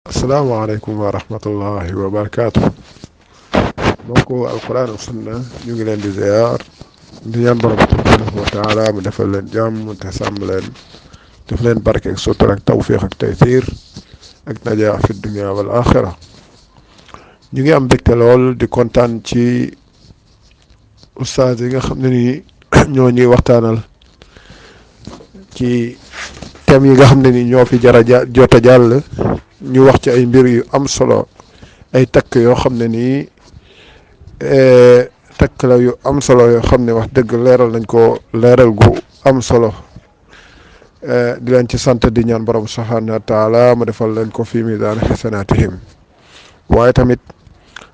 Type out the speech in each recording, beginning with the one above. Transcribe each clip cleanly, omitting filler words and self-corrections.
asalaamaaleykum wa rahmatullahi wa barakaatu. mbokku alquran ak sunna ñu ngi leen di ziar di ñaan borom subhanahu wa taala mu defal leen jàmm te sàmm leen def leen barke ak sutura ak tawfiq ak taysiir ak najaa fi dunya wal axira. ñu ngi am mbégte lool di kontaan ci ustaas yi nga xam ne nii ñoo ñuy waxtaanal ci thèmes yi nga xam ne ni ñoo fi jara jot a jàll. ñu wax ci ay mbir yu am solo ay takk yoo xam ne nii takk la yu am solo yoo xam ne wax dëgg leeral nañ ko leeral gu am solo di leen ci sant di ñaan borom subhaanahu wa taala mu defal leen ko fi miisaan xasanaatihim waaye tamit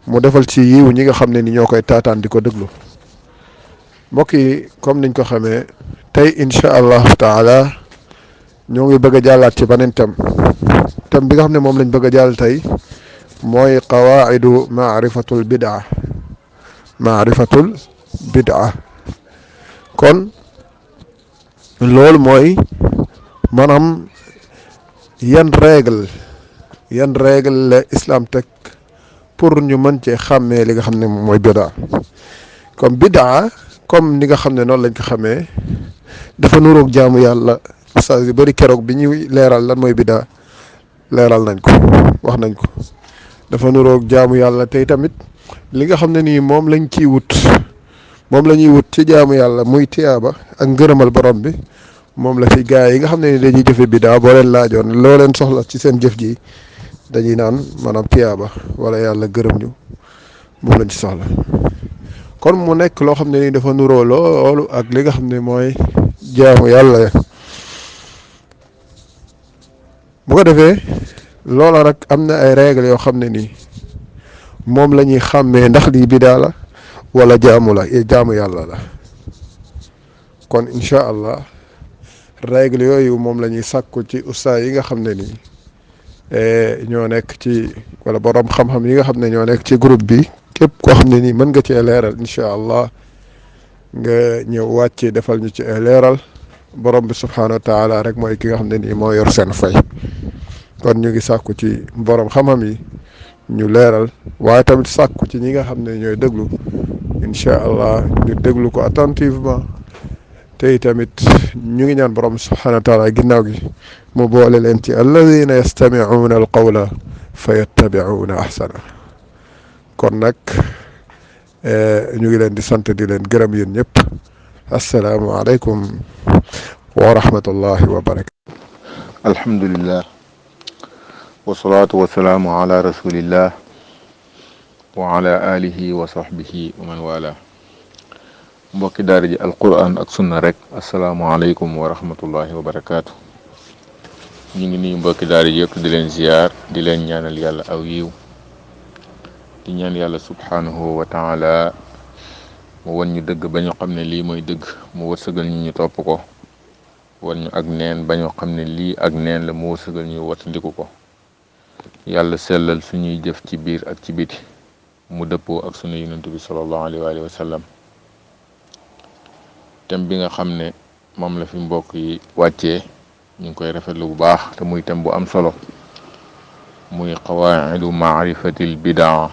mu defal ci yiw ñi nga xam ne ni ñoo koy taataan di ko déglu. mbokk yi comme niñ ko xamee tey incha allahu taala ñoo ngi bëgg a jàllaat ci beneen thème bi nga xam ne moom lañ bëgg a jàll tey mooy qawaidu maarifatul bidaa kon loolu mooy maanaam yan règle la islam teg pour ñu mën cee xàmmee li nga xam ne mooy bidaa. comme bidaa comme ni nga xam ne noonu lañ ko xamee dafa nuroog jaamu yàlla. ustaas yu bëri keroog bi ñuy leeral lan mooy bidaa leeral nañ ko wax nañ ko dafa nuroog jaamu yàlla tey tamit li nga xam ne nii moom lañ ciy wut moom la ñuy wut ci jaamu yàlla muy tiyaaba ak ngërëmal borom bi moom la fi gaa yi nga xam ne ni dañuy jëfe bidaa boo leen laajoon loo leen soxla ci seen jëf ji dañuy naan maanaam tiyaaba wala yàlla gërëm ñu moom lañ ci soxla. kon mu nekk loo xam ne nii dafa nuroo loolu ak li nga xam ne mooy jaamu yàlla. bu ko defee loola nag am na ay règles yoo xam ne nii moom la ñuy xàmmee ndax lii bidaa la wala jaamu yàlla la. kon incha allah règles yooyu moom la ñuy sàkku ci ustaas yi nga xam ne nii ñoo nekk ci wala borom xam-xam yi nga xam ne ñoo nekk ci groupe bi képp koo xam ne nii mën nga ci leeral incha allah nga ñëw wàcce defal ñu ci ay leeral. borom bi subhaanahu wa taala rek mooy ki nga xam ne nii moo yor seen fay. kon ñu ngi sàkku ci borom xam-xam yi ñu leeral waaye tamit sàkku ci ñi nga xam ne ñooy déglu incha allah ñu déglu ko attentivement te tamit ñu ngi ñaan borom subhaanahu wa taala ginnaaw gi mu boole leen ci alladina yastamiuuna al qawla fa yattabiuuna ahsana. kon nag ñu ngi leen di sant di leen gërëm yéen ñëpp. asalaamaaleykum wa rahmatullahi wa barakatu. alhamdulillah wasalaatu wasalaamu ala rasulillah wa ala alihi wa sahbihi wa man wala. mbokki daara ji alquran ak sunna rek asalaamualeykum wa rahmatullahi wa barakaatu. ñu ngi nuyu mbokki daara ji yëpp di leen ziyaar di leen ñaanal yàlla aw yiw di ñaan yàlla subhanahu wa taala mu wan ñu dëgg ba ñu xam ne lii mooy dëgg mu wërsëgal ñu topp ko wan ñu ak neen ba ñu xam ne lii ak neen la mu wërsëgal ñu wattandiku ko. yàlla sellal suñuy jëf ci biir ak ci biti mu dëppoo ak sunu yonent bi sallallahu alayhi wa sallam. thème bi nga xam ne moom la fi mbokk yi wàccee ñu ngi koy rafetlu bu baax te muy thème bu am solo muy qawaidu maarifatil bidaa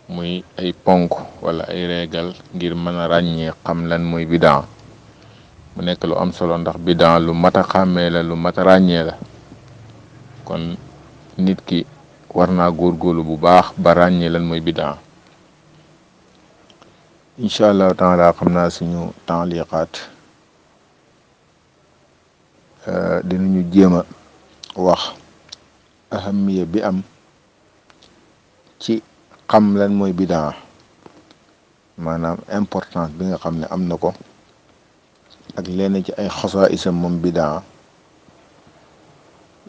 muy ay ponk wala ay régal ngir mën a ràññee xam lan mooy bidaa. mu nekk lu am solo ndax bidaa lu mat a xàmmee la lu mat a ràññee la. kon nit ki war naa góorgóorlu bu baax ba ràññee lan mooy bidaa. incha allahu taala xam naa suñu taaliqaat dinañu jéem a wax ahamiya bi am ci xam lan mooy bidaa maanaam importance bi nga xam ne am na ko ak lenn ci ay xasaa'isam moom bidaa.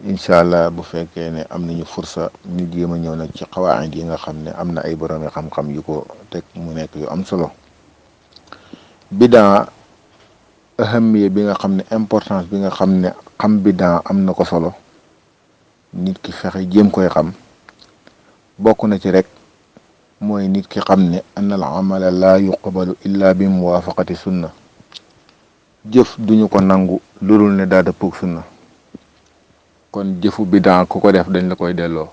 incha allah bu fekkee ne am nañu fursa ñu jéem a ñëw nag ci xawaayid yi nga xam ne am na ay boroomi xam-xam yu ko teg mu nekk yu am solo. bidaa ahamiya bi nga xam ne importance bi nga xam ne xam bidaa am na ko solo nit ki fexe jéem koy xam bokk na ci rek mooy nit ki xam ne anna al amala laa yuqbalu illa bi muwaafaqati sunna. jëf duñu ko nangu lulul ne daa dëppog sunna. kon jëfu bidaa ku ko def dañ la koy delloo.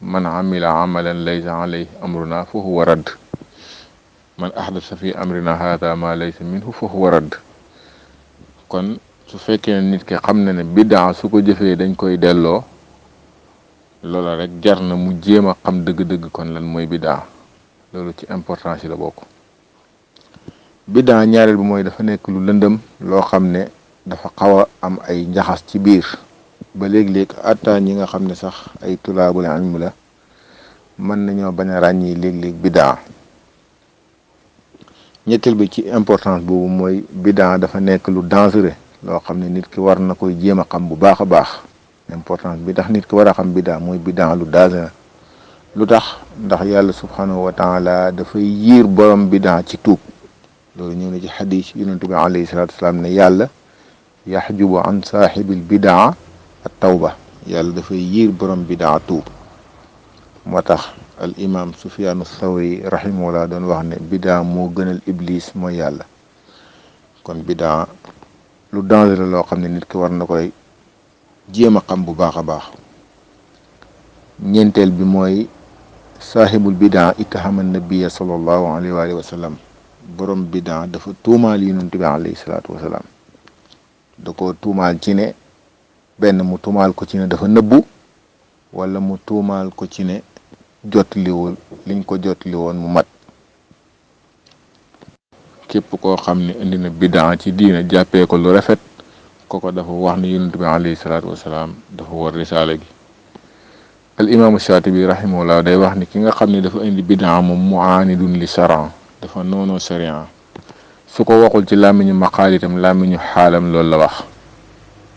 man amila amalan laysa alayhi amruna fa huwa radd man ahdasa fi amrina hada ma laysa minhu fa huwa radd. kon su fekkee nit ki xam na ne bidaa su ko jëfee dañ koy delloo, loola rek jar na mu jéem a xam dëgg-dëgg kon lan mooy bidaa. loolu ci importance yi la bokk. bidaa ñaareel bi mooy dafa nekk lu lëndëm loo xam ne dafa xaw a am ay njaxas ci biir ba léeg-léeg atta ñi nga xam ne sax ay tulaabul ilm la mën nañoo bañ a ràññi léeg-léeg bidaa. ñetteel bi ci importance boobu mooy bidaa dafa nekk lu dangereux loo xam ne nit ki war na koy jéem a xam bu baax a baax. importance bi tax nit ki war a xam bidaa mooy bidaa lu dangereux. lu tax ndax yàlla subhanahu wa taala dafay yiir borom bidaa ci tuub. loolu ñëw na ci xadis yonent bi alayhi salaatu wasalaam ne yàlla yaxjubu an saaxibil bidaa at tawba. yàlla dafay yiir borom bidaa tuub. moo tax al imam Sufyaanu Thawri rahimahullah doon wax ne bidaa moo gënal iblis mooy yàlla. kon bidaa lu danger loo xam ne nit ki war na koy jéem a xam bu baax a baax. ñeenteel bi mooy saaxibul bidaa ittahama nabiya sallallahu alayhi wa sallam. borom bidaa dafa tuumaal yonent bi alayhi salaatu wasalaam. da ko tuumaal ci ne benn mu tuumaal ko ci ne dafa nëbbu wala mu tuumaal ko ci ne jotliwul liñ ko jotli woon mu mat. képp koo xam ne indi na bidaa ci diina jàppee ko lu rafet koko dafa wax ne yonent bi alayhi salaatu wasalaam dafa war risaala gi. al imaamu Shaatibi rahimahullah day wax ni ki nga xam ne dafa indi bidaa moom muaanidun li sharan, dafa noonoo sharia. su ko waxul ci làmmiñu maqaalitam làmmiñu xaalam loolu la wax.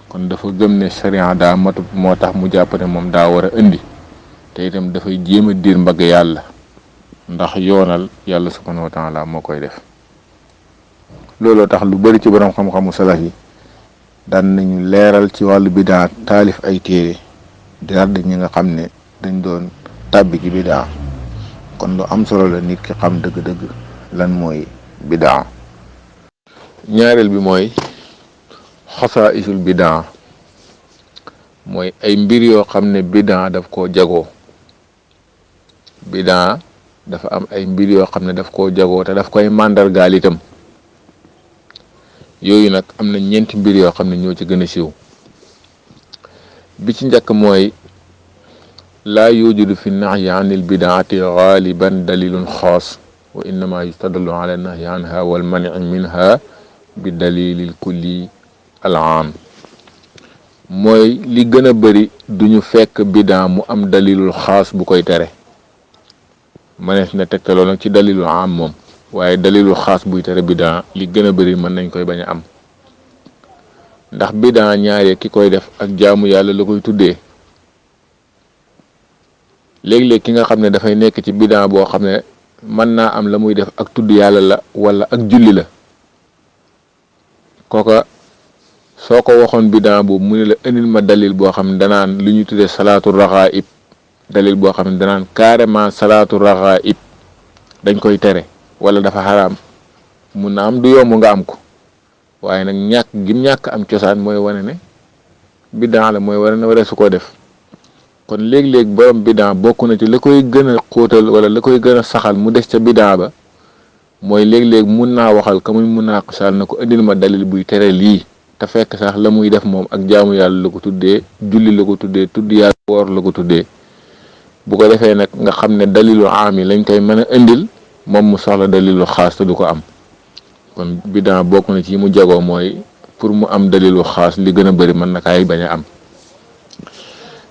kon dafa gëm ne sharia daa matut moo tax mu jàpp ne moom daa war a indi te itam dafay jéem a diir mbagg yàlla ndax yoonal yàlla subhanahu wa taala moo koy def. looloo tax lu bari ci borom xam-xamu salaf yi daan nañu leeral ci wàllu bidaa taalif ay téere di radd ñi nga xam ne dañ doon tàbbi ci bidaa. kon lu am solo la nit ki xam dëgg-dëgg lan mooy bidaa. ñaareel bi mooy xasaa'isul bidaa, mooy ay mbir yoo xam ne bidaa daf koo jagoo. bidaa dafa am ay mbir yoo xam ne daf koo jagoo te daf koy màndargaal itam. yooyu nag am na ñeenti mbir yoo xam ne ñoo ci gën a siiw. bi ci njëkk mooy laa yujudu fi nahyi anil bidaati gaaliban dalilun xaas wa innama yustadallu ala nahyi anha wal mani minha bi dalilil kulli al aam. mooy li gën a bëri duñu fekk bidaa mu am dalilul xaas bu koy tere. mënees na tegtaloo nag ci dalilul aam moom, waaye dalilul xaas buy tere bidaa li gën a bëri mën nañ koy bañ a am. ndax bidaa ñaare ki koy def ak jaamu yàlla la koy tuddee. léeg-léeg ki nga xam ne dafay nekk ci bidaa boo xam ne mën naa am la muy def ak tudd yàlla la wala ak julli la. kooka soo ko waxoon bidaa boobu mu ne la indil ma dalil boo xam ne danaan lu ñu tuddee salaatu raxaib, dalil boo xam ne danaan carrément salaatu raxaib dañ koy tere wala dafa xaraam, mun na am du yomb nga am ko. waaye nag ñàkk gim ñàkk am cosaan mooy wane ne bidaa la, mooy wane ne waree su ko def. kon léeg-léeg borom bidaa bokk na ci la koy gën a xóotal wala la koy gën a saxal mu des ca bidaa ba, mooy léeg-léeg mun naa waxal ka muy mun naa xasaal na ko indil ma dalil buy tere lii, te fekk sax la muy def moom ak jaamu yàlla la ko tuddee, julli la ko tuddee, tudd yàlla woor la ko tuddee. bu ko defee nag nga xam ne dalilu aam yi lañ koy mën a indil, moom mu soxla dalilu xaas te du ko am. kon bidaa bokk na ci mu jagoo mooy pour mu am dalilu xaas li gën a bëri mën na kaay bañ a am.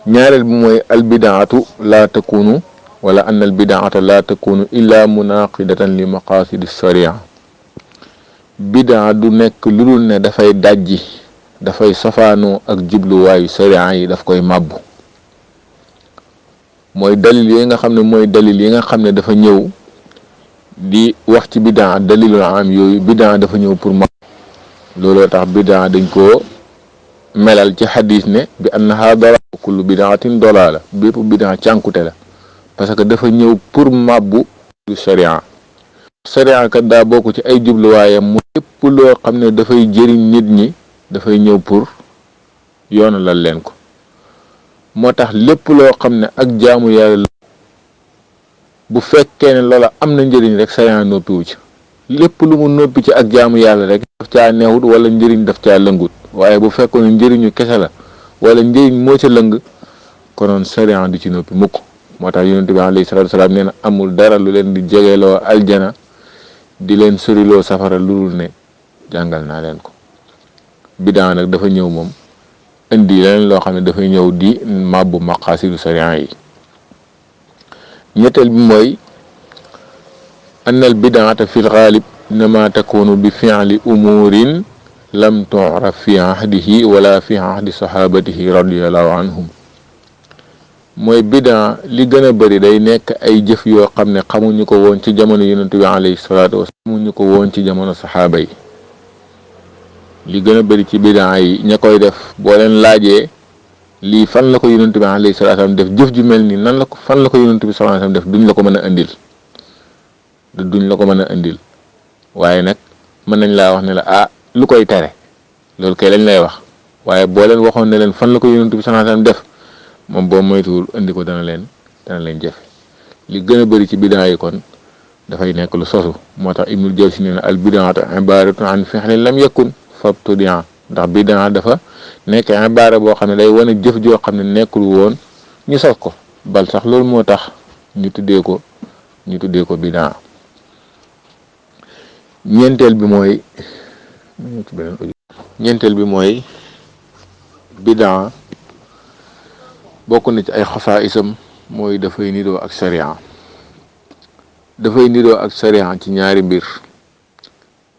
ñaareel bi mooy al bidaatu laa takunu wala anna al bidaata laa takunu illa munaqidatan li maqasidi sharia. bidaa du nekk lu dul ne dafay dajji, dafay safaanoo ak jubluwaayu sharia yi, daf koy màbbu. mooy dalil yi nga xam ne mooy dalil yi nga xam ne dafa ñëw di wax ci bidaa, dalilul am yooyu bidaa dafa ñëw pour ma. looloo tax bidaa dañ koo melal ci xadis ne bi annaha dalaala kullu bidaatin dalaala, bépp bidaa cànkute la, parce que dafa ñëw pour màbbu du sharia. sharia kat daa bokk ci ay jubluwaayam mu lépp loo xam ne dafay jëriñ nit ñi dafay ñëw pour yoonalal leen ko. moo tax lépp loo xam ne ak jaamu yàlla bu fekkee ne loola am na njëriñ rek sariya noppiwu ci. lépp lu mu noppi ci ak jaamu yàlla rek daf caa neexut wala njëriñ daf caa lëngut waaye bu fekkoon ne njëriñu kese la wala njëriñ moo ca lëng konoon sariya du ci noppi mukk. moo tax yonent bi alayhi salaatu wasalaam nee na amul dara lu leen di jegeloo aljana di leen soriloo safara lu dul ne jàngal naa leen ko. bidaa nag dafa ñëw moom indi leneen loo xam ne dafay ñëw di màbbu maqaasidu sariya yi. ñetteel bi mooy anna al bidaata fi lxaalib innama takunu bi fi'li umurin lam tu'raf fi ahdihi wala fi ahdi sahabatihi radiallahu anhum. mooy bidaa li gën a bëri day nekk ay jëf yoo xam ne xamuñu ko woon ci jamono yonent bi alayhi salaatu wasalaam xamuñu ko woon ci jamono saxaaba yi. li gën a bëri ci bidaa yi ña koy def boo leen laajee lii fan la ko yonent bi alayhi salaatu wasalaam def jëf ju mel ni nan la ko fan la ko yonent bi sallallahu alayhi wasallam def duñ la ko mën a indil waaye nag mën nañ laa wax ne la lu koy tere loolu kay lañ lay wax waaye boo leen waxoon ne leen fan la ko yonent bi sallallahu alayhi wasallam def moom boo moytuwul indi ko dana leen jafe. li gën a bëri ci bidaa yi kon dafay nekk lu sosu. moo tax Ibnul Jawzi nee na al bidaatu ibaratun an fi'lin lam yakun fabtudia. ndax bidaa dafa nekk ibaara boo xam ne day wane jëf joo xam ne nekkul woon ñu sos ko bal sax loolu moo tax ñu tuddee ko bidaa. ñeenteel bi mooy bidaa bokk na ci ay xasaa'isam mooy dafay niroo ak sariya. ci ñaari mbir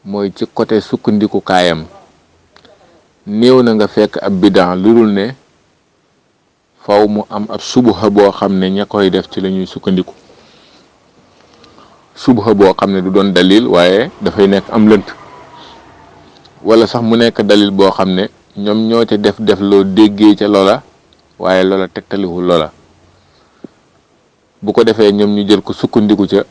mooy ci côté sukkandiku kaayam. néew na nga fekk ab bidaa lu dul ne faw mu am ab subuha boo xam ne ña koy def ci la ñuy sukkandiku. subuha boo xam ne du doon dalil waaye dafay nekk am lënt wala sax mu nekk dalil boo xam ne ñoom ñoo ca def loo déggee ca loola waaye loola tegtaliwul loola. bu ko defee ñoom ñu jël ko sukkandiku ca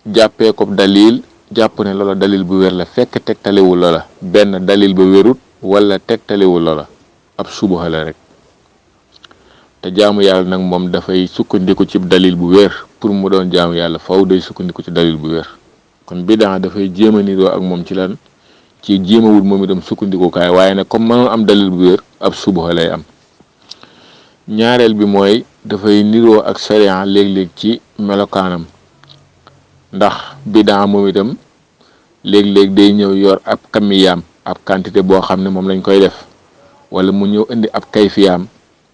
jàppee ko dalil jàpp ne loola dalil bu wér la fekk tegtaliwul loola. benn dalil ba wérut wala tegtaliwul loola ab subuha la rek. te jaamu yàlla nag moom dafay sukkandiku ci dalil bu wér pour mu doon jaamu yàlla faw day sukkandiku ci dalil bu wér. kon bidaa dafay jéem a niroo ak moom ci lan ci jéemawul moom itam sukkandikukaay waaye nag comme mënoon am dalil bu wér ab subuha lay am. ñaareel bi mooy dafay niroo ak sariya léeg-léeg ci melokaanam ndax bidaa moom itam léeg-léeg day ñëw yor ab kamiyaam ab quantité boo xam ne moom lañ koy def wala mu ñëw indi ab kayfiyaam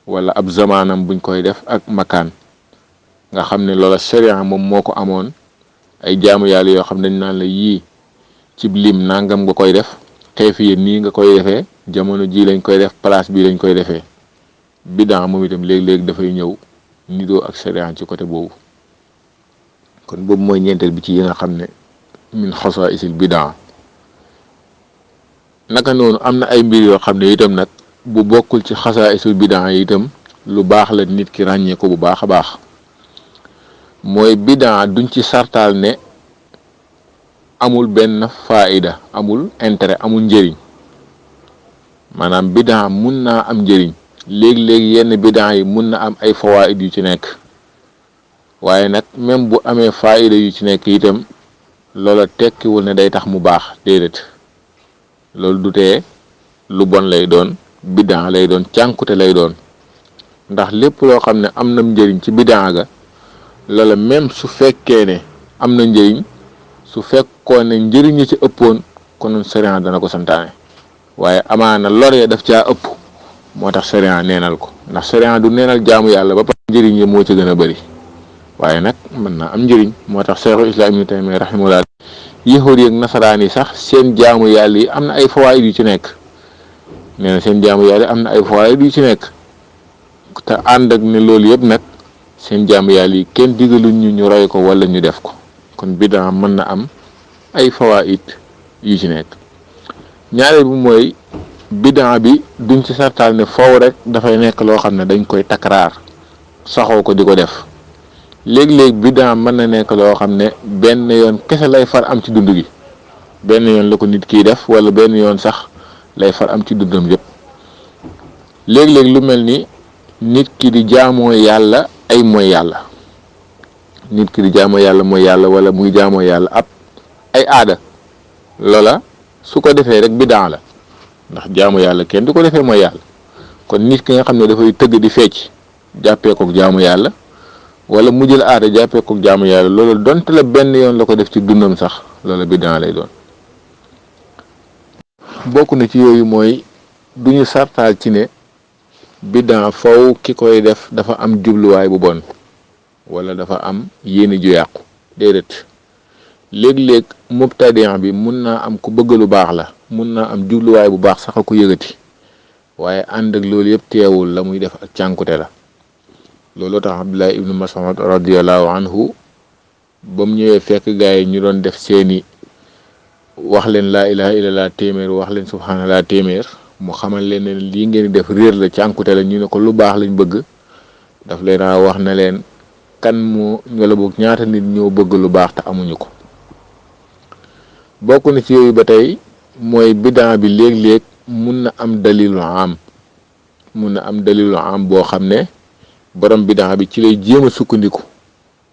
wala ab zamaanam buñ koy def ak makaan nga xam ne loola sariya moom moo ko amoon ay jaamu yàlla yoo xam ne dañ naan la yii cib lim nangam nga koy def kayfiya nii nga koy defee jamono ji lañ koy def place bi lañ koy defee. bidaa moom itam léeg-léeg dafay ñëw nidoo ak sariya ci côté boobu. kon boobu mooy ñeenteel bi ci yi nga xam ne min xasaa'isil bidaa. naka noonu am na ay mbir yoo xam ne itam nag bu bokkul ci xasaa'isul bidaa yi itam lu baax la nit ki ràññee ko bu baax a baax. mooy bidaa duñ ci sartaal ne amul benn faida amul intérêt amul njëriñ maanaam bidaa mun naa am njëriñ. léegi-léegi yenn bidaa yi mun na am ay fawaid yu ci nekk waaye nag même bu amee faida yu ci nekk itam loola tekkiwul ne day tax mu baax déedéet loolu du tee lu bon lay doon bidaa lay doon cànkute lay doon ndax lépp loo xam ne am na njëriñ ci bidaa ga loola même su fekkee ne am na njëriñ su fekkoon ne njëriñ yi ci ëppoon konoon sariya dana ko santaane waaye amaana lor ya daf caa ëpp moo tax sariya neenal ko ndax sariya du neenal jaamu yàlla ba pare njëriñ yi moo ci gën a bëri waaye nag mën naa am njëriñ moo tax Cheikhul Islam Ibnu Taymiyya rahimahullah yahuud yi ak nasaraan yi sax seen jaamu yàlla yi am na ay fawaid yu ci nekk nee na seen jaamu yàlla am na ay fawaid yu ci nekk te ànd ak ne loolu yëpp nag seen jaamu yàlla yi kenn digaluñ ñu roy ko wala ñu def ko kon bidaa mën na am ay fawaid yu ci nekk. ñaareel bi mooy bidaa bi duñ ci sartaal ne foofu rek dafay nekk loo xam ne dañ koy takraar saxoo ko di ko def léeg-léeg bidaa mën na nekk loo xam ne benn yoon kese lay far am ci dund gi benn yoon la ko nit kiy def wala benn yoon sax lay far am ci dundam yëpp léeg-léeg lu mel ni nit ki di jaamoo yàlla ay mooy yàlla, nit ki di jaamoo yàlla mooy yàlla wala muy jaamoo yàlla ab ay aada, loola su ko defee rek bidaa la, ndax jaamu yàlla kenn du ko defee mooy yàlla. kon nit ki nga xam ne dafay tëgg di fecc jàppee kook jaamu yàlla wala mu jël aada jàppee kook jaamu yàlla, loolu donte la benn yoon la ko def ci dundam sax loola bidaa lay doon. bokk na ci yooyu mooy duñu sartaal ci ne bidaa faw ki koy def dafa am jubluwaay bu bon wala dafa am yéene ju yàqu, déedéet. léeg-léeg mubtadiyan bi mun naa am ku bëgg lu baax la, mun naa am jubluwaay bu baax sax a ko yëgati, waaye ànd ak loolu yëpp teewul la muy def ak cànkute la. looloo tax Abdullah ibnu Mas'ud radiyallahu anhu ba mu ñëwee fekk gaa yi ñu doon def seeni wax leen laa ilaha illallah téeméer, wax leen subhanallah téeméer, mu xamal leen ne lii ngeen di def réer la, cànkute la. ñu ne ko lu baax lañ bëgg, daf leen a wax na leen kan moo wala boog ñaata nit ñoo bëgg lu baax te amuñu ko. bokk na ci yooyu ba tey mooy bidaa bi léeg-léeg mun na am dalilu am, mun na am dalilu am boo xam ne borom bidaa bi ci lay jéem a sukkandiku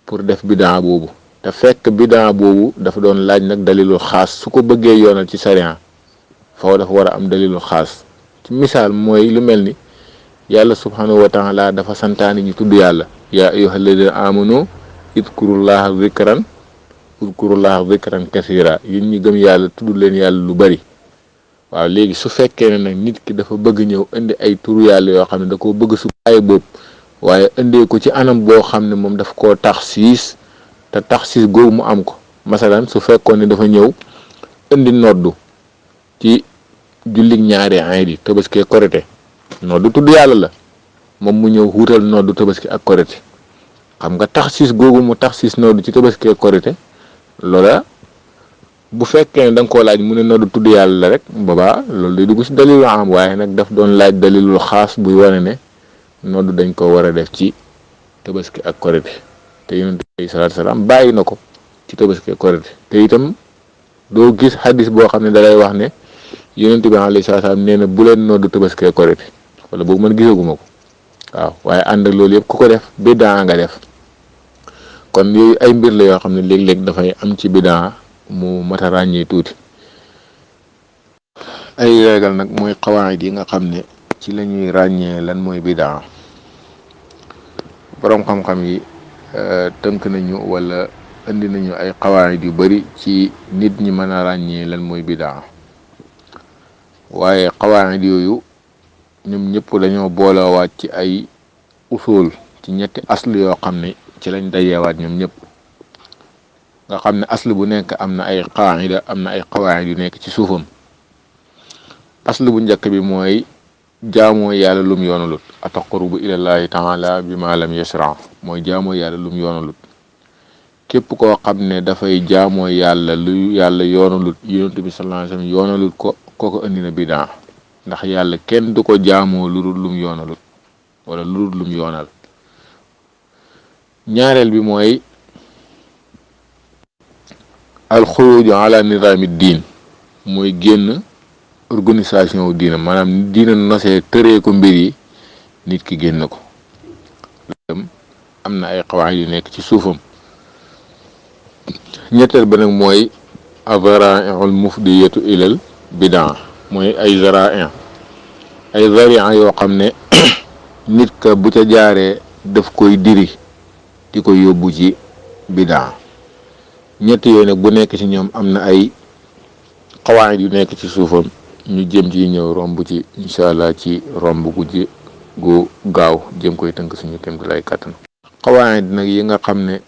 pour def bidaa boobu, te fekk bidaa boobu dafa doon laaj nag dalilu xaas. su ko bëggee yoonal ci sariya foofu dafa war a am dalilu xaas. ci misaal mooy lu mel ni yàlla subhanahu wa taala dafa santaani ñu tudd yàlla, yaa ayyuhal ladina amanu idkurullaha zikran kasira, yéen ñi gëm yàlla tudd leen yàlla lu bari. waaw léegi su fekkee ne nag nit ki dafa bëgg ñëw indi ay turu yàlla yoo xam ne da koo bëgg su ay bopp, waaye indee ko ci anam boo xam ne moom daf koo taxsiis, te taxsiis googu mu am ko. masalan su fekkoon ne dafa ñëw indi noddu ci jullig ñaari ayit yi, tabaski korite, noddu tudd yàlla la, moom mu ñëw wuutal noddu tabaski ak korite. xam nga taxsiis googu mu taxsiis noddu ci tabaski korite, loola bu fekkee ne da nga koo laaj mu ne noddu tudd yàlla la rek, boobaa loolu day dugg ci dalilu am. waaye nag daf doon laaj dalilul xaas buy wane ne noddu dañ ko war a def ci tabaski ak korite, te yonent bi salaatu salaam bàyyi na ko ci tabaski ak korite. te itam doo gis xadis boo xam ne dalay wax ne yonent bi alayhi salaam nee na bu leen noddu tabaski ak korite, wala boobu man gisaguma ko. waaw waaye ànd ak loolu yëpp ku ko def bidaa nga def. kon yooyu ay mbir la yoo xam ne léeg-léeg dafay am ci bidaa mu mat a ràññee tuuti. ay régal nag mooy xawaayid yi nga xam ne ci la ñuy ràññee lan mooy bidaa. boroom xam-xam yi tënk nañu wala indi nañu ay xawaayid yu bari ci nit ñi mën a ràññee lan mooy bidaa, waaye xawaayid yooyu ñoom ñëpp dañoo booloowaat ci ay usul, ci ñetti asl yoo xam ne ci lañ dajeewaat ñoom ñëpp. nga xam ne asl bu nekk am na ay qaida, am na ay qawaid yu nekk ci suufam. asl bu njëkk bi mooy jaamoo yàlla lum yoonalut, ataqarrubu ilallahi taala bi ma lam yashra, mooy jaamoo yàlla lum yoonalut. képp koo xam ne dafay jaamoo yàlla lu yàlla yoonalut, yonent bi sallallahu alayhi wasallam yoonalut ko, kooko indi na bidaa. ndax yàlla kenn du ko jaamoo lu dul lum yoonalut wala lu dul lum yoonal. ñaareel bi mooy alxuruju ala nizaami diin, mooy génn organisation wu diina, maanaam diina nosee tëree ko mbir yi nit ki génn ko. am na ay xawaayid yu nekk ci suufam. ñetteel ba nag mooy azaraa'il mufdiyatu ilal bidaa, mooy ay zaraa yoo xam ne nit ka bu ca jaaree daf koy diri di ko yóbbu ci bidaa. ñett yooyu nag bu nekk ci ñoom am na ay xawaayid yu nekk ci suufam, ñu jëm ci ñëw romb ci incha allah ci romb gu gaaw jëm koy tënk suñu kem lay kàttan. xawaayid nag yi nga xam ne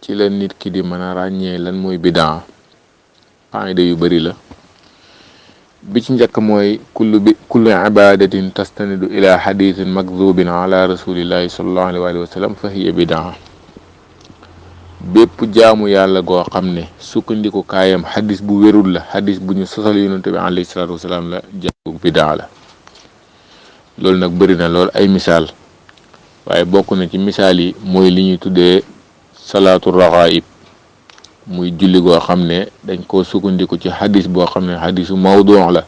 ci la nit ki di mën a ràññee lan mooy bidaa, xaayida yu bari la. bi ci njëkk mooy kullu ibadatin tastanidu ila xadithin makdubin ala rasulillahi sallallahu alayhi wa sallam fa hiya bidaa. bépp jaamu yàlla goo xam ne sukkandiku kaayam xadis bu wérul la, xadis bu ñu sosal yonente bi alayhi salaatu wasalaam la, jaamu bidaa la. loolu nag bëri na lool ay misaal, waaye bokk na ci misaal yi mooy li ñuy tuddee salaatu raxaib, muy julli goo xam ne dañ koo sukkandiku ci xadis boo xam ne xadisu mawdu la.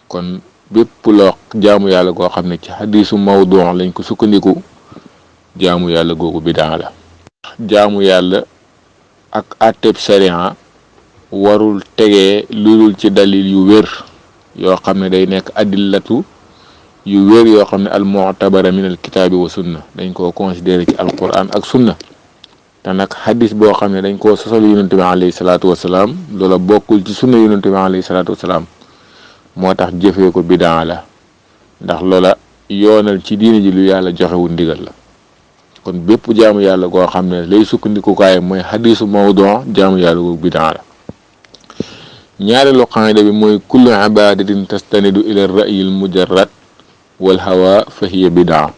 kon bépp loo jaamu yàlla goo xam ne ci xadiisu mawdu lañ ko sukkandiku jaamu yàlla googu bidaa la. jaamu yàlla ak àtteb sharia warul tegee lu dul ci dalil yu wér yoo xam ne day nekk adillatu yu wér yoo xam ne al mu'tabara min al kitaabi wa sunna dañ koo considéré ci alquran ak sunna. te nag xadis boo xam ne dañ koo sosal yonente bi alayhi salaatu wasalaam loola bokkul ci sunna yonente bi alayhi salaatu wasalaam moo tax jëfee ko bidaa la ndax loola yoonal ci diine ji lu yàlla joxewul ndigal la. kon bépp jaamu yàlla goo xam ne lay sukkandikukaay mooy xadisu mawdu jaamu yàlla googu bidaa la. ñaareelu qaida bi mooy kullu ibadatin tastanidu ila ra'yil mujarrad wal hawa fa hiya bidaa.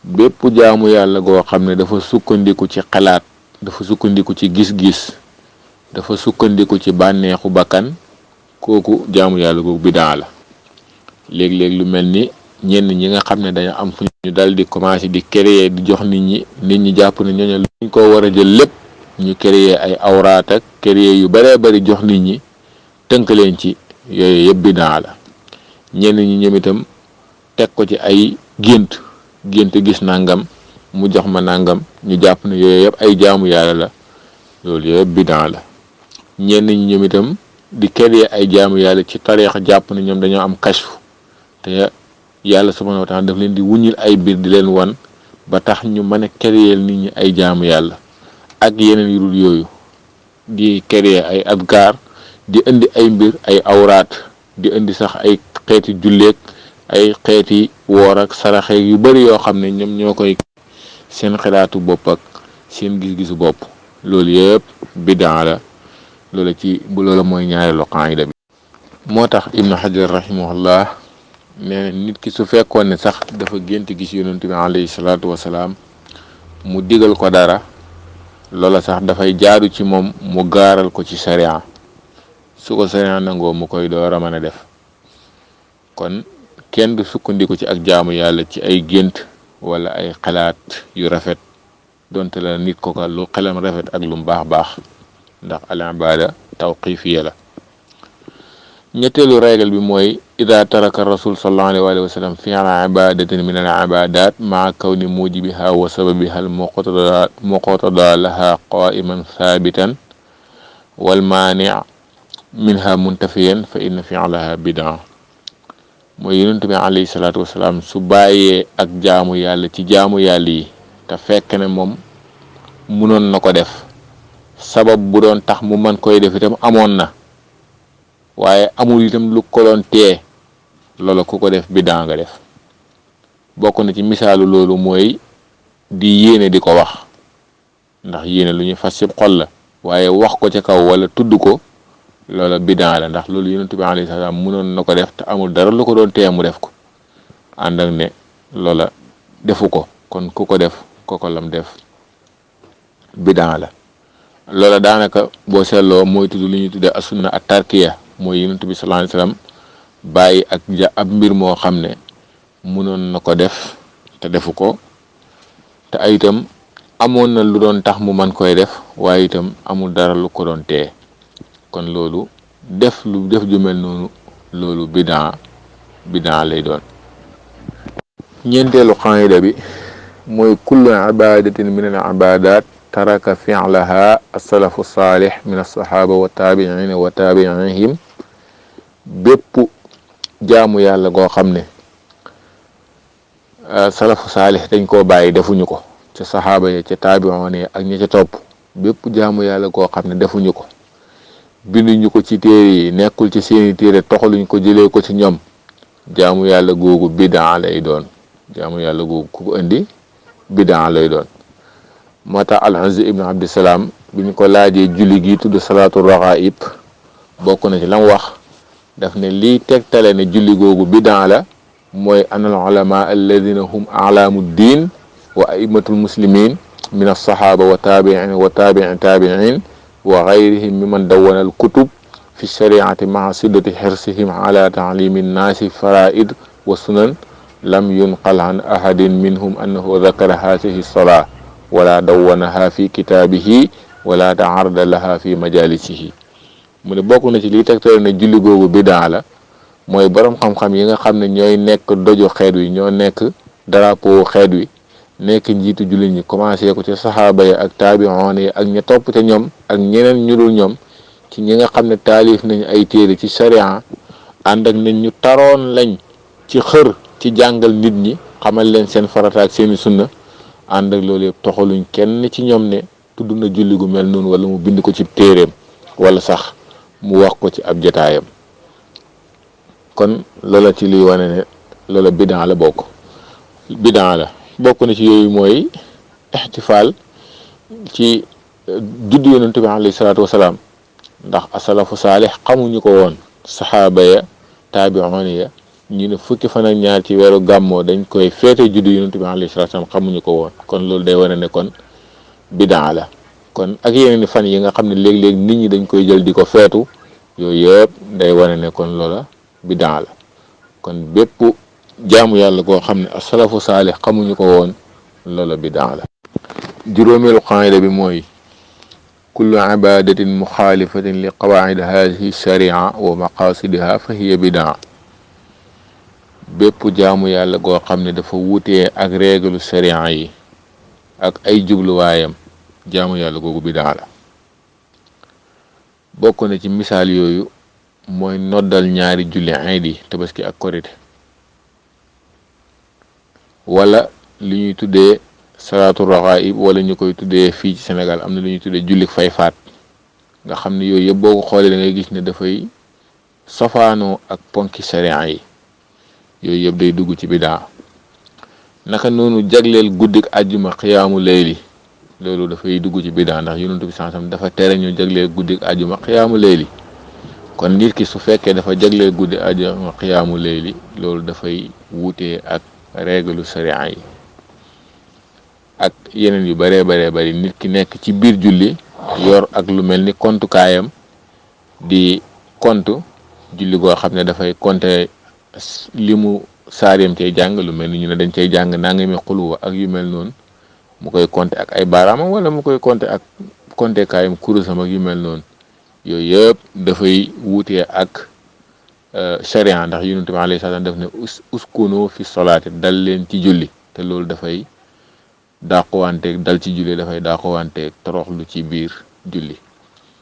bépp jaamu yàlla goo xam ne dafa sukkandiku ci xalaat, dafa sukkandiku ci gis-gis, dafa sukkandiku ci bànneexu bakkan, kooku jaamu yàlla googu bidaa la. léeg-léeg lu mel ni ñenn ñi nga xam ne dañu am fu ñu dal di commencé di créer di jox nit ñi jàpp ne ñooñu luñ ko war a jël lépp ñu créer ay awraat ak créer yu bëree bëri jox nit ñi tënk leen ci yooyu yëpp bidaa la. ñenn ñi ñoom itam teg ko ci ay gént gis nangam mu jox ma nangam ñu jàpp ne yooyu yëpp ay jaamu yàlla la, loolu yëpp bidaa la. ñenn ñi ñoom itam di créer ay jaamu yàlla ci tariixa jàpp ne ñoom dañoo am kashfu te yàlla subhaanahu wa taala daf leen di wuññil ay biir di leen wan ba tax ñu mën a créer nit ñi ay jaamu yàlla ak yeneen yu dul yooyu, di créer ay adkaar, di indi ay mbir ay awraat, di indi sax ay xeeti julleek ay xeeti woor ak saraxeek yu bari yoo xam ne ñoom ñoo koy seen xalaatu bopp ak seen gis-gisu bopp. loolu yëpp bidaa la. loola mooy ñaareelu qaayida bi. moo tax Ibnu Hajar rahimahullah nee nit ki su fekkoon ne sax dafa gént gis yonent bi alayhi salaatu wasalaam mu digal ko dara, loola sax dafay jaadu ci moom mu gaaral ko ci sharia, su ko sharia nangoo mu koy door a mën a def. kon kenn du sukkandiku ci ak jaamu yàlla ci ay gént wala ay xalaat yu rafet donte la nit ko lu xelam rafet ak lu baax ndax al ibaada tawqifiya la. ñetteelu règle bi mooy ida taraka rasul sallallahu alayhi wa sallam fi'la ibadatin min al ibadat maa kawni mujibiha wa sababiha al muqtada laha qa'iman thabitan wal mani' minha muntafiyan fa inna fi'laha bid'a. mooy yonent bi alayhi salaatu wasalaam su bàyyee ak jaamu yàlla ci jaamu yàlla yi te fekk ne moom munoon na ko def, sabab bu doon tax mu mën koy def itam amoon na, waaye amul itam lu ko doon tee, loola ku ko def bidaa nga def. bokk na ci misaalu loolu mooy di yéene di ko wax, ndax yéene lu ñuy fas ci xol la, waaye wax ko ca kaw wala tudd ko loola bidaa la, ndax loolu yonent bi alayhi salaam mënoon na ko def te amul dara lu ko doon tee mu def ko, ànd ak ne loola defu ko. kon ku ko def koko lam def bidaa la. loola daanaka boo seetloo mooy tudd li ñuy tuddee as-sunna at-tarkiya, mooy yonent bi sallallahu alayhi wasallam bàyyi ak ab mbir moo xam ne mënoon na ko def te defu ko, te ay itam amoon na lu doon tax mu man koy def, waaye itam amul dara lu ko doon tee. kon loolu def ju mel noonu loolu bidaa lay doon. ñeenteelu qaayida bi mooy kullu ibadatin min al ibadat taraka fi'laha as-salafu salih min as-sahaba wa tabi'in wa tabi'ihim. bépp jaamu yàlla goo xam ne salafu saalih dañ koo bàyyi defuñu ko, ca saxaaba ya ca taabi'oon ya ak ña ca topp, bépp jaamu yàlla goo xam ne defuñu ko, binduñu ko ci téere yi, nekkul ci seeni téere, toxaluñ ko jëlee ko ci ñoom, jaamu yàlla googu bidaa lay doon. jaamu yàlla googu ku ko indi bidaa lay doon. moo tax al-Izz ibn Abdissalaam bi ñu ko laajee julli gi tudd salaatu raghaib, bokk na ci lam wax, daf ne lii tegtale ne julli googu bidaa la mooy anal ulama alladina hum a'lamu diin wa a'immatul muslimin min as-sahaba wa tabi'in wa tabi'in wa ghayrihim mimman dawwana al-kutub fi shari'ati ma'a siddati hirsihim ala ta'limi an-nasi fara'id wa sunan lam yunqal an ahadin minhum annahu dhakara hadhihi as-salah wala dawwanaha fi kitabihi wala ta'arrada laha fi majalisihi. mu ne bokk na ci lii tegtal ne julli googu bidaa la mooy borom xam-xam yi nga xam ne ñooy nekk doju xeet wi, ñoo nekk drapeau xeet wi, nekk njiitu jullit ñi, commencé ko ci saxaaba yi ak taabi'oon yi ak ña topp te ñoom ak ñeneen ñu dul ñoom ci ñi nga xam ne taalif nañ ay téere ci sharia, ànd ak nit ñu taroon lañ ci xër ci jàngal nit ñi, xamal leen seen farata ak seeni sunna. ànd ak loolu yëpp toxaluñ kenn ci ñoom ne tudd na julli gu mel noonu wala mu bind ko ci téeréem wala sax mu wax ko ci ab jotaayam. kon loola ci liy wane ne loola bidaa la bokk. bidaa la bokk na ci yooyu mooy ixtifaal ci juddu yonent bi alayhi salaatu wasalaam, ndax asalafu saalix xamuñu ko woon, saxaaba ya taabi'oon ya ñu ne fukki fan ak ñaar ci weeru gàmmoo dañ koy feete juddu yonent bi alayhi salaatu wasalaam xamuñu ko woon. kon loolu day wane ne kon bidaa la. kon ak yeneen i fan yi nga xam ne léeg-léeg nit ñi dañ koy jël di ko feetu, yooyu yëpp day wane ne kon loola bidaa la. kon bépp jaamu yàlla koo xam ne asalafu saalix xamuñu ko woon, loola bidaa la. juróomeelu qaayida bi mooy kullu ibadatin muxaalifatin li qawaacid haadihi sharia wa maqaasidiha fa hiya bidaa. bépp jaamu yàlla goo xam ne dafa wutee ak réeglu sharia yi ak ay jubluwaayam, jaamu yàlla googu bidaa la. bokk na ci misaal yooyu mooy noddal ñaari julli iid yi, tabaski ak korite, wala li ñuy tuddee salaatu raxaib, wala ñu koy tuddee fii ci Sénégal am na lu ñuy tuddee jullik fay faat, nga xam ne yooyu yëpp boo ko xoolee da ngay gis ne dafay sofaanoo ak ponki sharia yi. yooyu yëpp day dugg ci bidaa. naka noonu jagleel guddik àjjuma xiyaamu layli, loolu dafay dugg ci bidaa, ndax yonent bi sansam dafa tere ñu jagleel guddik àjjuma xiyaamu layli. kon nit ki su fekkee dafa jagleel guddi àjjuma xiyaamu layli, loolu dafay wutee ak règlu sharia yi. ak yeneen yu baree bari nit ki nekk ci biir julli yor ak lu mel ni kontukaayam di kontu julli goo xam ne dafay konte li mu saareem cay jàng, lu mel ni ñu ne dañ cay jàng nangami xuluwa ak yu mel noonu, mu koy konte ak ay baaraamam wala mu koy konte ak kontekaayam kurusam ak yu mel noonu. yooyu yëpp dafay wutee ak sharia, ndax yonent bi alayhi salaam daf ne uskunu fi solaati, dal leen ci julli, te loolu dafay dàquwanteeg dal ci julli dafay dàquwanteeg toroxlu ci biir julli.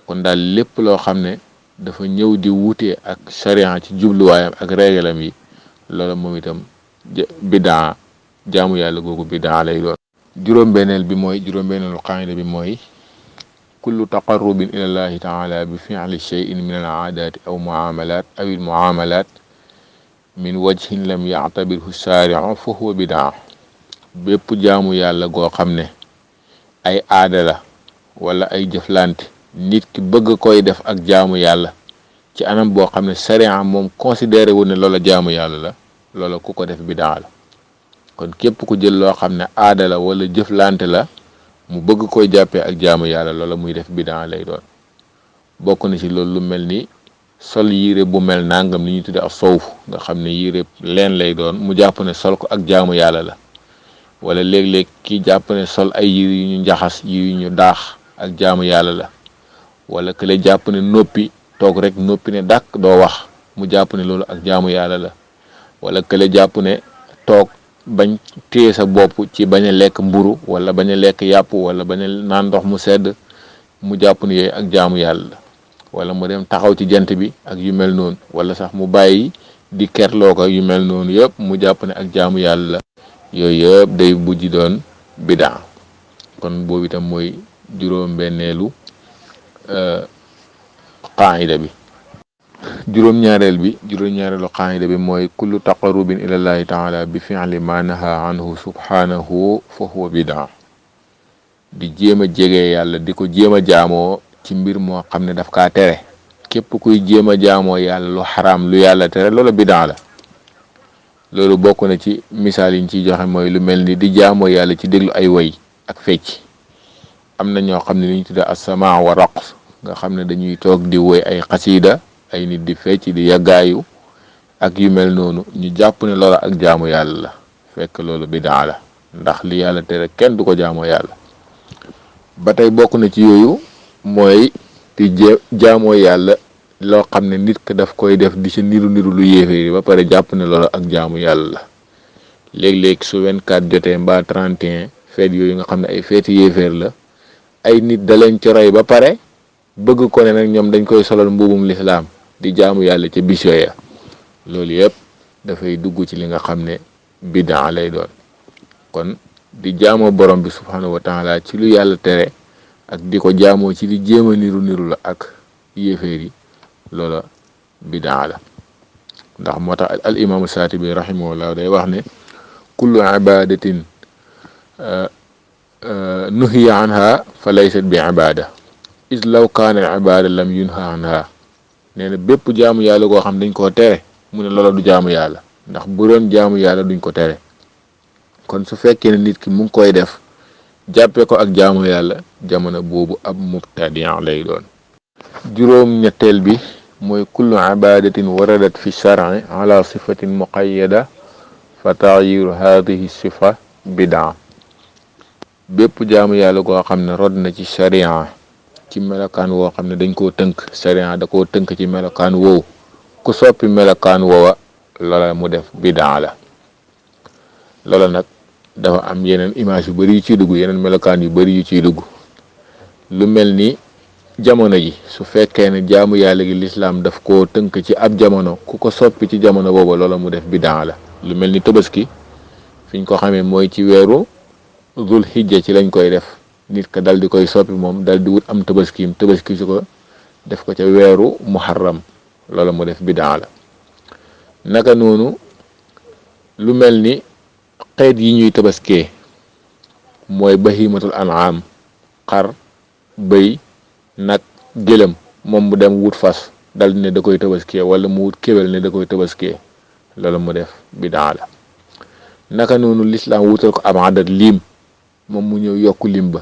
kon daal lépp loo xam ne dafa ñëw di wutee ak sharia ci jubluwaayam ak régalam yi, loolu moom itam bidaa, jaamu yàlla googu bidaa lay doon. juróom-benneelu qaayida bi mooy kullu taqarrubin ila llahi taala bi fi'li shay'in min al aadaati aw muamalat aw il muamalat min wajhin lam ya'tabirhu shaari'u fa huwa bidaa. bépp jaamu yàlla goo xam ne ay aada la wala ay jëflante, nit ki bëgg koy def ak jaamu yàlla ci anam boo xam ne sharia moom considéré wu ne loola jaamu yàlla la, loola ku ko def bidaa la. kon képp ku jël loo xam ne aada la wala jëflante la mu bëgg koy jàppee ak jaamu yàlla, loola muy def bidaa lay doon. bokk na ci loolu lu mel ni sol yére bu mel nangam, li ñuy tudde ak sowf, nga xam ne yére leen lay doon, mu jàpp ne sol ko ak jaamu yàlla la. wala léeg-léeg ki jàpp ne sol ay yére yu ñu njaxas, yu ñu daax ak jaamu yàlla la. wala kële jàpp ne noppi, toog rek noppi ne dàkk doo wax, mu jàpp ne loolu ak jaamu yàlla la. wala kële jàpp ne toog bañ téye sa bopp ci bañ a lekk mburu wala bañ a lekk yàpp wala bañ a naan ndox mu sedd, mu jàpp ne yooyu ak jaamu yàlla la. wala mu dem taxaw ci jant bi ak yu mel noonu, wala sax mu bàyyi di kerloo ko yu mel noonu yëpp mu jàpp ne ak jaamu yàlla la. yooyu yëpp day bujji doon bidaa. kon boobu itam mooy juróom-benneelu qaayida bi. juróom-ñaareelu qaayida bi mooy kullu taqarrubin ilallahi taala bi fi'li ma naha anhu subhanahu fa huwa bidaa. di jéem a jege yàlla, di ko jéem a jaamoo ci mbir moo xam ne daf kaa tere. képp kuy jéem a jaamoo yàlla lu xaraam lu yàlla tere, loola bidaa la. loolu bokk na ci misaal yi ñu ciy joxe mooy lu mel ni di jaamoo yàlla ci déglu ay woy ak fecc. am na ñoo xam ne li ñu tudde as-samaa wa raqs, nga xam ne dañuy toog di woy ay xasiida, ay nit di fecc di yàggaayu ak yu mel noonu, ñu jàpp ne loola ak jaamu yàlla la, fekk loolu bidaa la, ndax li yàlla tere kenn du ko jaamoo yàlla. ba tey bokk na ci yooyu mooy di jaamoo yàlla loo xam ne nit ka daf koy def di ci niru lu yéeféer yi ba pare jàpp ne loolu ak jaamu yàlla la. léeg-léeg su 24 jotee mbaa 31 feet yooyu nga xam ne ay feeti yéeféer la ay nit da leen ci roy ba pare bëgg ko ne nag ñoom dañ koy solal mbubum lislaam di jaamu yàlla ca bis ya loolu yëpp dafay dugg ci li nga xam ne bidaa lay doon. kon di jaamoo borom bi subhanahu wa taala ci lu yàlla tere ak di ko jaamoo ci li jéem a niru la ak yéeféer yi loola bidaa la. ndax moo tax al imaamu saatibi rahimahullah day wax ne kullu ibadatin nuhiya anha fa laysat bi ibada is law kaana al ibada lam yunha anha. nee na bépp jaamu yàlla goo xam dañ koo tere mu ne loola du jaamu yàlla, ndax bu doon jaamu yàlla duñ ko tere. kon su fekkee ne nit ki mu ngi koy def jàppee ko ak jaamu yàlla, jamono boobu ab mubtadiyan lay doon. juróom ñetteel bi mooy kullu ibadatin waradat fi shar'i ala sifatin muqayyada fa taxyiru hadihi sifa bidaa. bépp jaamu yàlla goo xam ne rod na ci sharia ci melokaan woo xam ne dañ koo tënk, sharia da koo tënk ci melokaan woowu, ku soppi melokaan woowa loola mu def bidaa la. loola nag dafa am yeneen image yu bari yu ciy dugg, yeneen melokaan yu bari yu ciy dugg. lu mel ni jamono ji su fekkee ne jaamu yàlla gi lislaam daf koo tënk ci ab jamono, ku ko soppi ci jamono booba loola mu def bidaa la. lu mel ni tabaski fiñ ko xamee mooy ci weeru zul hijja ci lañ koy def, nit ka dal di koy soppi moom dal di wut am tabaski su ko def ko ca weeru muharram, loola mu def bidaa la. naka noonu lu mel ni xeet yi ñuy tabaskee mooy bahimatul an'am, xar, bëy, nag, gëlëm, moom mu dem wut fas dal di ne da koy tabaskee, wala mu wut kéwél ne da koy tabaskee, loola mu def bidaa la. naka noonu lislaam wutal ko ab adat lim, moom mu ñëw yokku lim ba.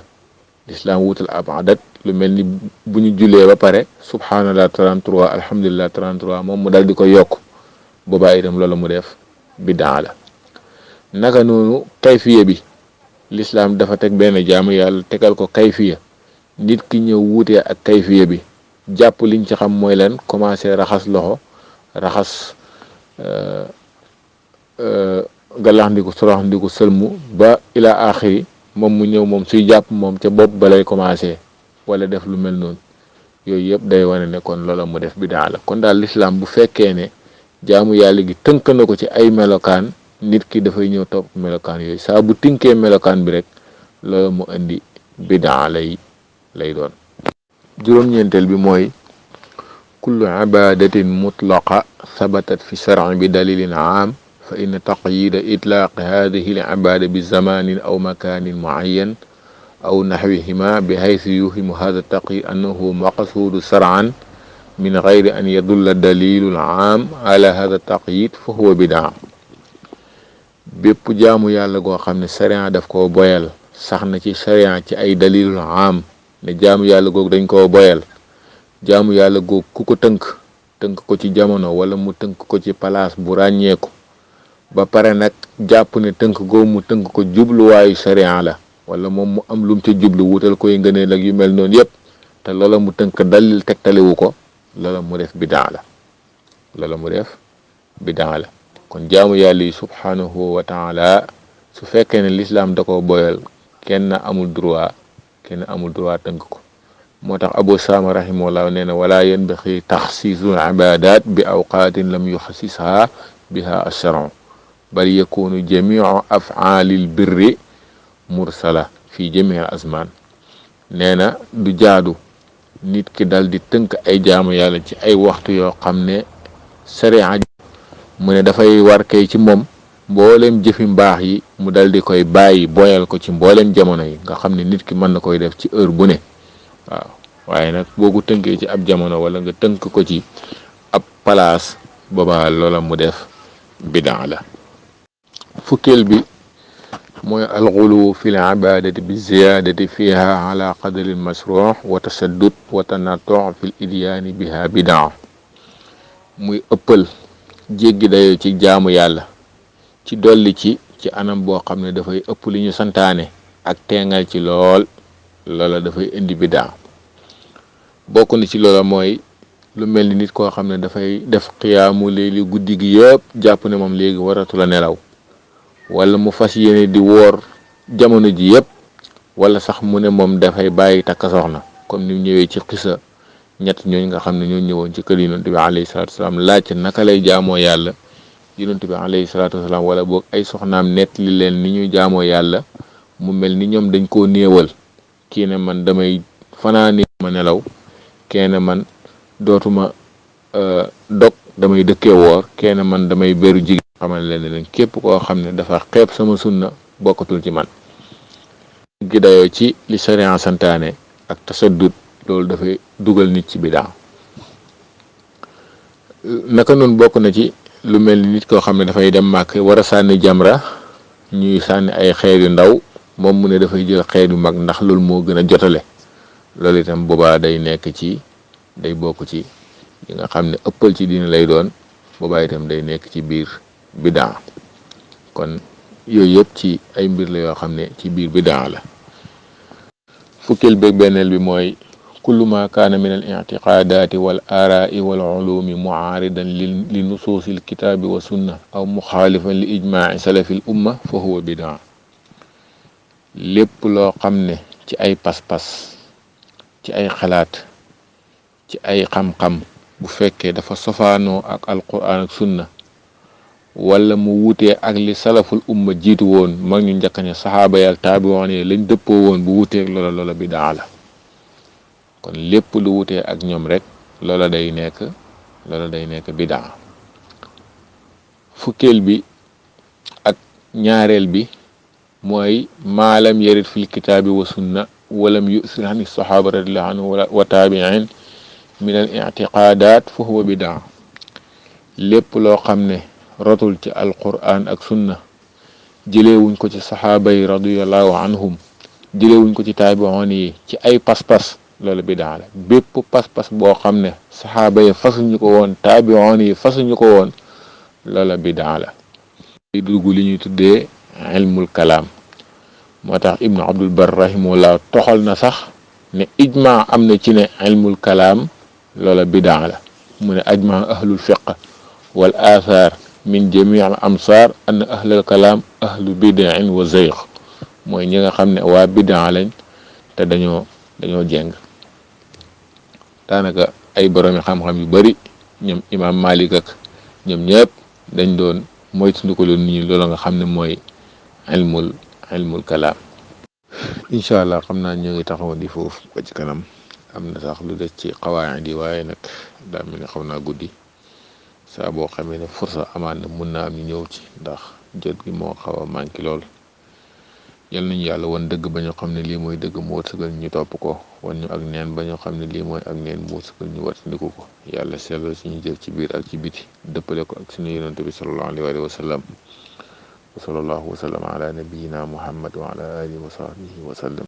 lislaam wutal ab adat lu mel ni bu ñu julee ba pare subhanallah 33 alhamdulillah 33, moom mu dal di ko yokk, boobaa itam loola mu def bidaa la. naka noonu kayfiya bi lislaam dafa teg benn jaamu yàlla tegal ko kayfiya, nit ki ñëw wuutee ak kayfiya bi, jàpp liñ ci xam mooy leen commencé raxas loxo, raxas galaxndiku soroxndiku sëlmu ba ila axiri, moom mu ñëw moom suy jàpp moom ca bopp ba lay commencé wala def lu mel noonu. yooyu yëpp day wane ne kon loola mu def bidaa la. kon daal lislaam bu fekkee ne jaamu yàlla gi tënk na ko ci ay melokaan, nit ki dafay ñëw topp melokaan yooyu, saa bu tinkee melokaan bi rek loola mu indi bidaa lay doon. juróom-ñeenteel bi mooy kullu ibadatin mutlaqa sabatat fi shar'i bi dalilin aam fa inna taqyida itlaaqi hadihi al ibada bi zamanin aw makanin muayyan aw naxwihima bi haythu yuhimu hada taqyid annahu maqsuudu shar'an min gayri an yadulla dalilu al aam ala hada taqyid fa huwa bidaa. bépp jaamu yàlla goo xam ne sharia daf koo boyal, sax na ci sharia ci ay dalilul aam ne jaamu yàlla googu dañ koo boyal, jaamu yàlla googu ku ko tënk ko ci jamono wala mu tënk ko ci palaas bu ràññeeku, ba pare nag jàpp ne tënk googu mu tënk ko jubluwaayu sharia la, wala moom mu am lum ca jublu wutal koy ngëneel ak yu mel noonu yépp, te loola mu tënk dalil tegtalewu ko, loola mu def bidaa la. kon jaamu yàlla yi subhanahu wa taala su fekkee ne lislaam da ko boyal, kenn amul droit tënk ko. moo tax Abu Saama rahimahullah nee na wala yanbaxi taxsiisul ibadat bi awqaatin lam yuxassisha biha ash-shar'u bal yakunu jamiu af'aalil birri mursala fi jamii azmaan. nee na du jaadu nit ki dal di tënk ay jaamu yàlla ci ay waxtu yoo xam ne sharia mu ne dafay war kay ci moom mbooleem jëfi mbaax yi mu dal di koy bàyyi boyal ko ci mbooleem jamono yi, nga xam ne nit ki mën na koy def ci heure bu ne. waaw waaye nag boo ko tënkee ci ab jamono wala nga tënk ko ci ab palaas, boobaa loola mu def bidaa la. fukkeel bi mooy alxulu fi l ibadati bi ziyadati fiha ala qadri l masruux wa tasaddud wa tanattu fi l idyaani biha bidaa. muy ëppal jéggi dayoo ci jaamu yàlla, ci dolli ci anam boo xam ne dafay ëpp li ñu santaane ak teengal ci lool, loola dafay indi bidaa. bokk na ci loola mooy lu mel ni nit koo xam ne dafay def xiyaamu léegi guddi gi yëpp jàpp ne moom léegi waratu la nelaw wala mu fas yéene di woor jamono ji yëpp wala sax mu ne moom dafay bàyyi takk soxna comme ni mu ñëwee ci xisa ñett ñooñu nga xam ne ñoo ñëwoon ci kër yonent bi alayhi salaatu wasalaam laaj naka lay jaamoo yàlla yonent bi alayhi salaatu wasalaam wala boog ay soxnaam nettali leen ni ñuy jaamoo yàlla mu mel ni ñoom dañ koo néewal kii ne man damay fanaane ma nelaw kenn man dootuma dog damay dëkkee woor kenn man damay beru jigéen xamal leen képp koo xam ne dafa xeeb sama sunna bokkatul ci man gi dayoo ci li sharia santaane ak tasaddud loolu dafay dugal nit ci bidaa naka noonu bokk na ci lu mel ni nit koo xam ne dafay dem màkk war a sànni jamra ñuy sànni ay xeer yu ndaw moom mu ne dafay jël xeer yu mag ndax loolu moo gën a jotale loolu itam boobaa day nekk ci day bokk ci yi nga xam ne ëppal ci diina lay doon boobaa itam day nekk ci biir bidaa kon yooyu yëpp ci ay mbir la yoo xam ne ci biir bidaa la fukkil beeg benneel bi mooy kullu ma kaana min al i'tiqaadaati wal aaraa'i wal ulumi muaaridan li nusuusil kitaabi wa sunna aw muxaalifan li ijmaaci salafil umma fa huwa bidaa lépp loo xam ne ci ay pas-pas ci ay xalaat ci ay xam-xam bu fekkee dafa sofaanoo ak alquran ak sunna wala mu wutee ak li salaful umma jiitu woon mag ñu njëkk ne saxaaba yi ak taabiwoon yi lañ dëppoo woon bu wuteeg loola bidaa la kon lépp lu wutee ak ñoom rek loola day nekk bidaa fukkeel bi ak ñaareel bi mooy maalam yarit fil kitaabi wa sunna walam yusir ani saxaaba radiyallahu anhu wa taabiin min al i'tiqaadaat fa huwa bidaa lépp loo xam ne rotul ci alquran ak sunna jëleewuñ ko ci saxaaba yi radiyallahu anhum jëleewuñ ko ci taabiin yi ci ay pas-pas loolu bidaa la bépp pas-pas boo xam ne saxaaba yi fasuñu ko woon taabiin yi fasuñu ko woon loola bidaa la di dugg li ñuy tuddee ilmul kalaam moo tax ibnu abdul bar rahimahullah toxal na sax ne ijma am na ci ne ilmul kalaam loola bidaa la mu ne ajma ahlul fiqh wal athar min jamii al amsar ann ahlul kalaam ahlu bidain wa zayg mooy ñi nga xam ne waa bidaa lañ te dañoo jeng daanaka ay boroomi xam-xam yu bari ñoom imam malik ak ñoom ñëpp dañ doon moytandiku lu nit ñi loolu nga xam ne mooy ilmul kalaam incha allah xam naa ñoo ngi taxawoon di foofu ba ci kanam am na sax lu des ci xawaayid yi waaye nag daa mel ni xaw naa guddi saa boo xamee ne fursa amaan na mun naa am ñu ñëw ci ndax jot gi moo xaw a manqué lool yal nañu yàlla wan dëgg ba ñu xam ne lii mooy dëgg mu wërsëgal ñu topp ko wan ñu ak neen ba ñu xam ne lii mooy ak neen mu wërsëgal ñu wattandiku ko yàlla sellal suñu jëf ci biir ak ci biti dëppale ko ak suñu yonent bi sallallahu alayhi wa sallam wa sallallahu wa sallam ala nabiyyina muhammad wa ala alihi wa sahbihi wa sallam